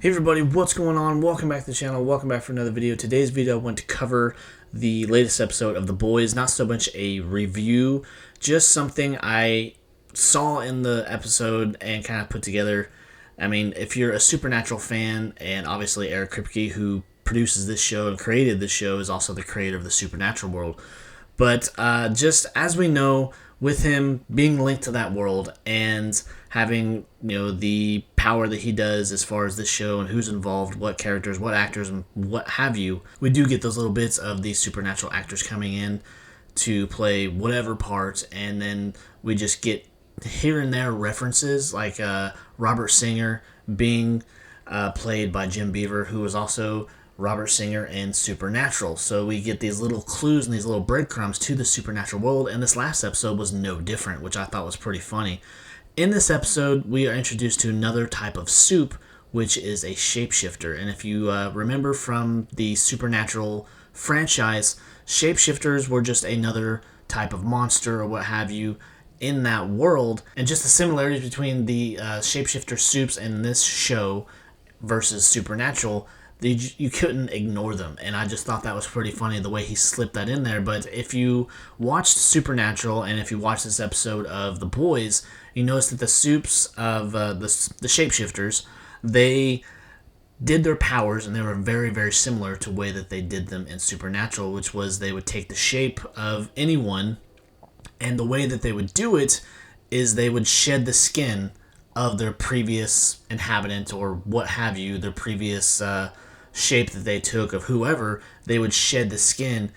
Hey everybody, what's going on? Welcome back to the channel. Welcome back for another video. Today's video I want to cover the latest episode of The Boys. Not so much a review, just something I saw in the episode and kind of put together. I mean, if you're a Supernatural fan, and obviously Eric Kripke, who produces this show and created this show, is also the creator of the Supernatural world. But just as we know, with him being linked to that world and having, the power that he does as far as this show and who's involved, what characters, what actors, and what have you, we do get those little bits of these supernatural actors coming in to play whatever part, and then we just get here and there references, like Robert Singer being played by Jim Beaver, who was also Robert Singer in Supernatural. So we get these little clues and these little breadcrumbs to the Supernatural world, and this last episode was no different, which I thought was pretty funny. In this episode, we are introduced to another type of soup, which is a shapeshifter. And if you remember from the Supernatural franchise, shapeshifters were just another type of monster or what have you in that world. And just the similarities between the shapeshifter soups in this show versus Supernatural, you couldn't ignore them, and I just thought that was pretty funny the way he slipped that in there. But if you watched Supernatural and if you watched this episode of The Boys, you notice that the soups of the shapeshifters, they did their powers, and they were very, very similar to the way that they did them in Supernatural, which was they would take the shape of anyone, and the way that they would do it is they would shed the skin of their previous inhabitant or what have you, their previous shape that they took of whoever. They would shed the skin,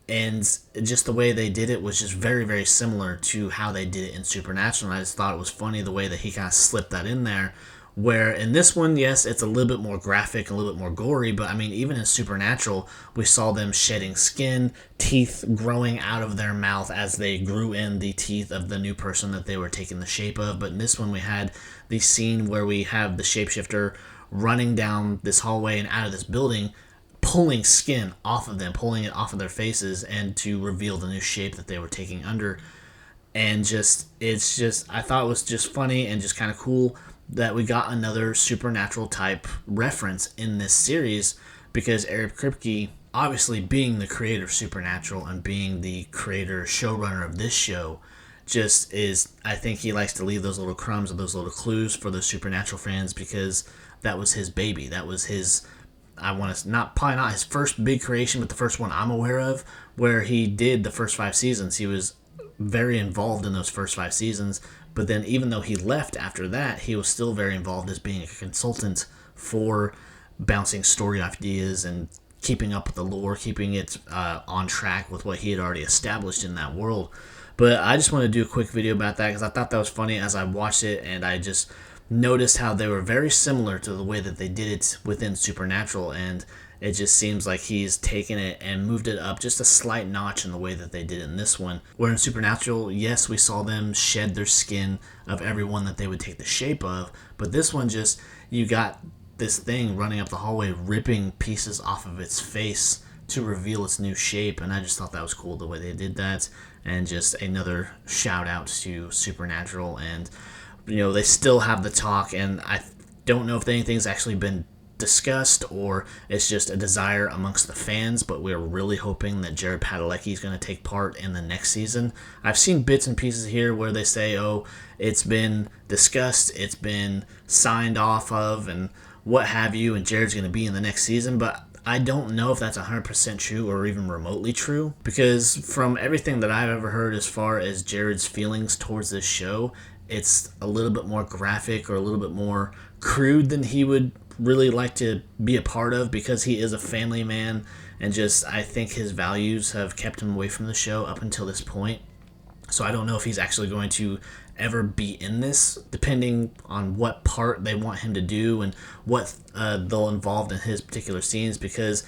and just the way they did it was just very, very similar to how they did it in Supernatural. And I just thought it was funny the way that he kind of slipped that in there, where in this one, yes, it's a little bit more graphic, a little bit more gory, but I mean, even in Supernatural, we saw them shedding skin, teeth growing out of their mouth as they grew in the teeth of the new person that they were taking the shape of. But in this one, we had the scene where we have the shapeshifter running down this hallway and out of this building, pulling skin off of them, pulling it off of their faces, and to reveal the new shape that they were taking under. And I thought it was just funny and just kind of cool that we got another Supernatural type reference in this series, because Eric Kripke, obviously being the creator of Supernatural and being the creator, showrunner of this show, I think he likes to leave those little crumbs or those little clues for the Supernatural fans, because that was his baby. That was his, probably not his first big creation, but the first one I'm aware of, where he did the first 5 seasons. He was very involved in those first 5 seasons, but then even though he left after that, he was still very involved as being a consultant for bouncing story ideas and keeping up with the lore, keeping it on track with what he had already established in that world. But I just want to do a quick video about that because I thought that was funny as I watched it, and I just noticed how they were very similar to the way that they did it within Supernatural, and it just seems like he's taken it and moved it up just a slight notch in the way that they did in this one. Where in Supernatural, yes, we saw them shed their skin of everyone that they would take the shape of, but this one you got this thing running up the hallway, ripping pieces off of its face to reveal its new shape, and I just thought that was cool the way they did that. And just another shout out to Supernatural, and they still have the talk, and I don't know if anything's actually been discussed or it's just a desire amongst the fans, but we're really hoping that Jared Padalecki is going to take part in the next season. I've seen bits and pieces here where they say, oh, it's been discussed, it's been signed off of, and what have you, and Jared's going to be in the next season, but I don't know if that's 100% true or even remotely true, because from everything that I've ever heard as far as Jared's feelings towards this show, it's a little bit more graphic or a little bit more crude than he would really like to be a part of, because he is a family man, and I think his values have kept him away from the show up until this point. So I don't know if he's actually going to ever be in this, depending on what part they want him to do and what they'll involve in his particular scenes, because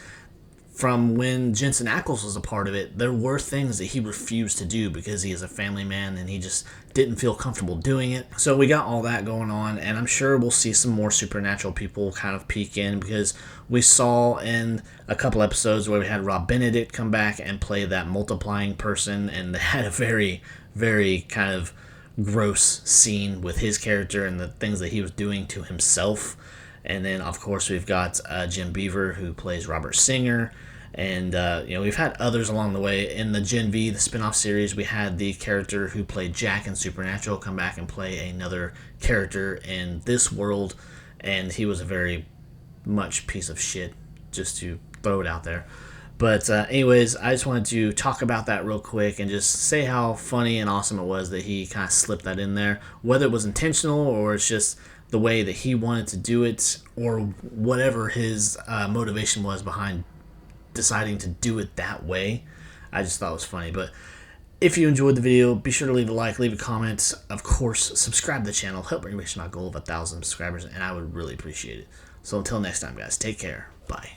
from when Jensen Ackles was a part of it, there were things that he refused to do because he is a family man and he just didn't feel comfortable doing it. So we got all that going on, and I'm sure we'll see some more Supernatural people kind of peek in, because we saw in a couple episodes where we had Rob Benedict come back and play that multiplying person, and they had a very, very kind of gross scene with his character and the things that he was doing to himself. And then, of course, we've got Jim Beaver, who plays Robert Singer. And, we've had others along the way. In the Gen V, the spin-off series, we had the character who played Jack in Supernatural come back and play another character in this world. And he was a very much piece of shit, just to throw it out there. But anyways, I just wanted to talk about that real quick and just say how funny and awesome it was that he kind of slipped that in there. Whether it was intentional or it's just the way that he wanted to do it, or whatever his motivation was behind deciding to do it that way, I just thought it was funny. But if you enjoyed the video, be sure to leave a like, leave a comment. Of course, subscribe to the channel. Help me reach my goal of 1,000 subscribers, and I would really appreciate it. So until next time, guys, take care. Bye.